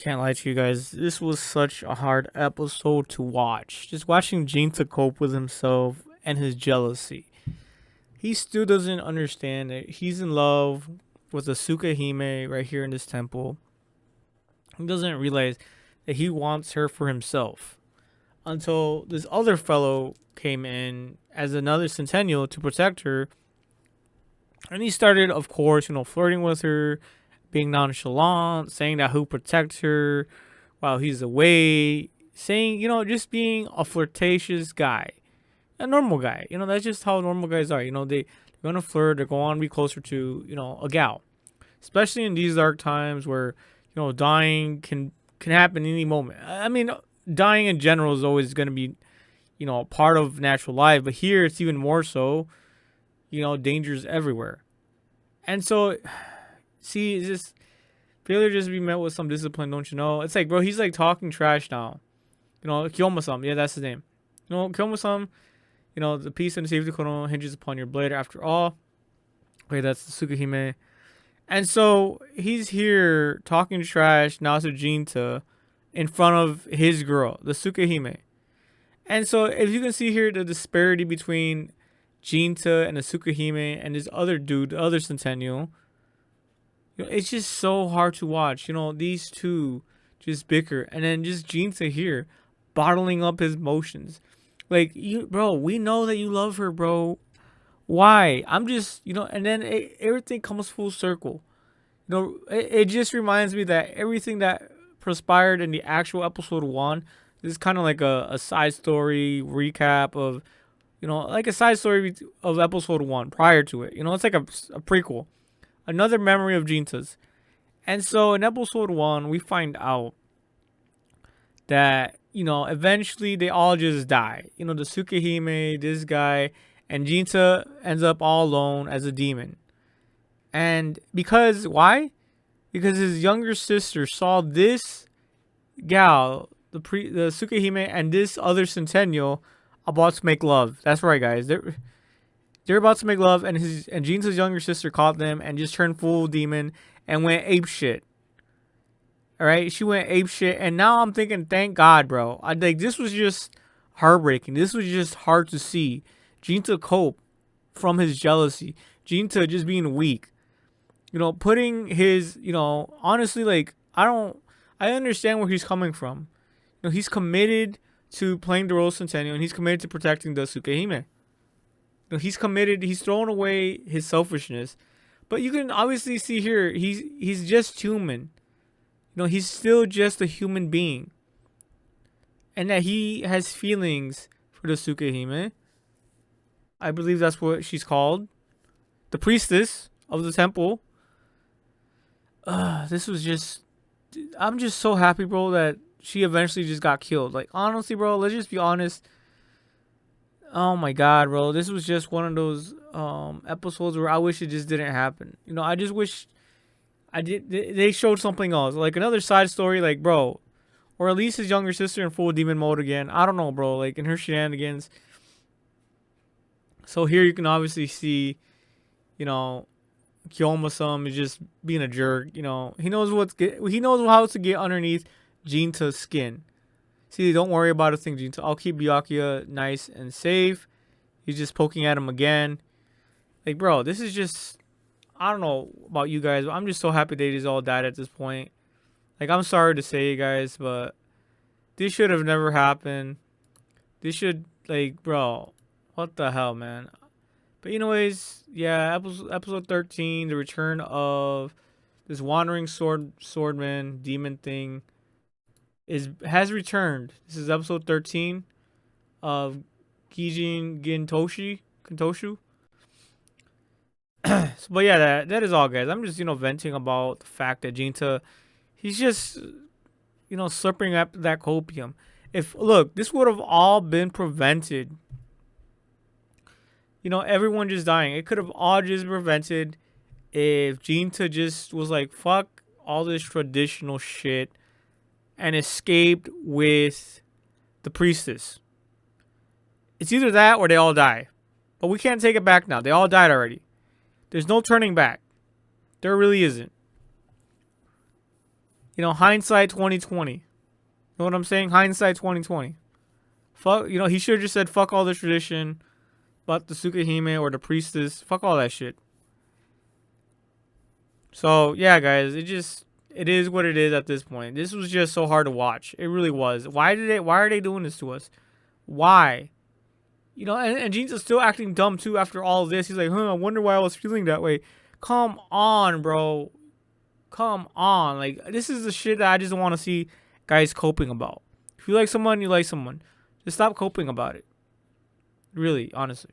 Can't lie to you guys. This was such a hard episode to watch. Just watching Jinta cope with himself and his jealousy. He still doesn't understand it. He's in love with the Sukahime right here in this temple. He doesn't realize that he wants her for himself. Until this other fellow came in as another centennial to protect her. And he started, of course, flirting with her, being nonchalant, saying that he'll protect her while he's away, saying, just being a flirtatious guy, a normal guy. That's just how normal guys are. They're gonna flirt, they're going to be closer to, a gal, especially in these dark times where, dying can happen any moment. I mean, dying in general is always gonna be, a part of natural life, but here it's even more so. Dangers everywhere, and so see, it's just failure just be met with some discipline, don't you know? It's like, bro, he's like talking trash now. Kiyoma-sama, yeah, that's his name. Kiyoma-sama, the peace and the safety kono hinges upon your blade after all. Wait, that's the Tsukahime. And so he's here talking trash now to Jinta in front of his girl, the Tsukahime. And so if you can see here the disparity between Jinta and the Tsukahime and this other dude, the other Centennial, it's just so hard to watch. These two just bicker, and then just Jinta here bottling up his emotions. Like, bro, we know that you love her, bro. Why? I'm just, and then everything comes full circle. It just reminds me that everything that transpired in the actual episode 1 is kind of like a side story recap of, like a side story of episode 1 prior to it. It's like a prequel. Another memory of Jinta's. And so in episode 1, we find out that, eventually they all just die. The Tsukahime, this guy, and Jinta ends up all alone as a demon. And because, why? Because his younger sister saw this gal, the Tsukahime, and this other Centennial about to make love. That's right, guys. They're about to make love, and Jinta's younger sister caught them and just turned full demon and went ape shit. All right, she went ape shit, and now I'm thinking, thank God, bro. I think this was just heartbreaking. This was just hard to see. Jinta cope from his jealousy. Jinta just being weak. Putting his, honestly, like, I understand where he's coming from. He's committed to playing the role of Centennial, and he's committed to protecting the Tsukahime. He's committed. He's thrown away his selfishness, but you can obviously see here he's just human. He's still just a human being, and that he has feelings for the Tsukahime. I believe that's what she's called, the priestess of the temple. This was just. I'm just so happy, bro, that she eventually just got killed. Like, honestly, bro, let's just be honest. Oh my God, bro. This was just one of those episodes where I wish it just didn't happen. I just wish they showed something else. Like another side story, like, bro. Or at least his younger sister in full demon mode again. I don't know, bro. Like in her shenanigans. So here you can obviously see, Kiyoma-sama is just being a jerk. He knows how to get underneath Jinta's skin. See, don't worry about a thing, Jinta. I'll keep Byakuya nice and safe. He's just poking at him again. Like, bro, this is just... I don't know about you guys, but I'm just so happy they just all died at this point. Like, I'm sorry to say, guys, but... this should have never happened. This should... like, bro... what the hell, man? But anyways, yeah, episode 13, the return of this wandering swordman, demon thing... has returned. This is episode 13 of Kijin Gentoushou. But yeah, that is all, guys. I'm just venting about the fact that Jinta, he's just slurping up that copium. If look, this would have all been prevented. Everyone just dying. It could have all just been prevented if Jinta just was like, fuck all this traditional shit and escaped with the priestess. It's either that or they all die. But we can't take it back now. They all died already. There's no turning back. There really isn't. You know, hindsight 2020. You know what I'm saying? Hindsight 2020. Fuck, you know, he should have just said fuck all the tradition about the Tsukahime or the priestess. Fuck all that shit. So yeah, guys, it is what it is at this point. This was just so hard to watch. It really was. Why are they doing this to us? Why? You know, and Jinta's still acting dumb too after all of this. He's like, I wonder why I was feeling that way. Come on, bro. Come on. Like, this is the shit that I just want to see guys coping about. If you like someone, you like someone. Just stop coping about it. Really, honestly.